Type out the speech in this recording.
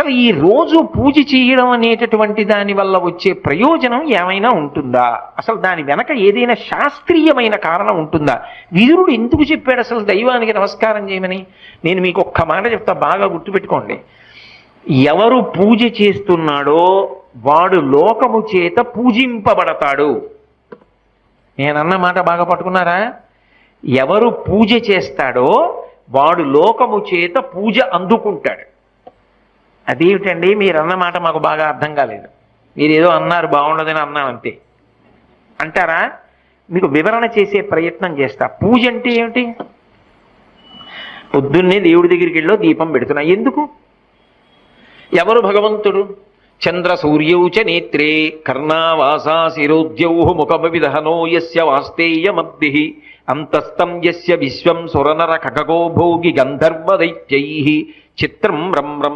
అసలు ఈ రోజు పూజ చేయడం అనేటటువంటి దాని వల్ల వచ్చే ప్రయోజనం ఏమైనా ఉంటుందా? అసలు దాని వెనక ఏదైనా శాస్త్రీయమైన కారణం ఉంటుందా? విదురుడు ఎందుకు చెప్పాడు అసలు దైవానికి నమస్కారం చేయమని? నేను మీకు ఒక్క మాట చెప్తా, బాగా గుర్తుపెట్టుకోండి. ఎవరు పూజ చేస్తున్నాడో వాడు లోకము చేత పూజింపబడతాడు. నేనన్న మాట బాగా పట్టుకున్నారా? ఎవరు పూజ చేస్తాడో వాడు లోకము చేత పూజ అందుకుంటాడు. అదేమిటండి మీరు అన్నమాట మాకు బాగా అర్థం కాలేదు, మీరేదో అన్నారు బాగుండదని అన్నాను అంతే అంటారా? మీకు వివరణ చేసే ప్రయత్నం చేస్తా. పూజ అంటే ఏమిటి? పొద్దున్నే దేవుడి దగ్గరికి వెళ్ళో దీపం పెడుతున్నా, ఎందుకు? ఎవరు భగవంతుడు? చంద్ర సూర్యౌచ నేత్రే కర్ణావాసా శిరోద్యౌ ముఖమవిదహనో యస్య వాస్తేయమబ్ధి అంతస్తం యస్య విశ్వం సురనర ఖగో భోగి గంధర్వ దైత్యైః చిత్రం రమ్రం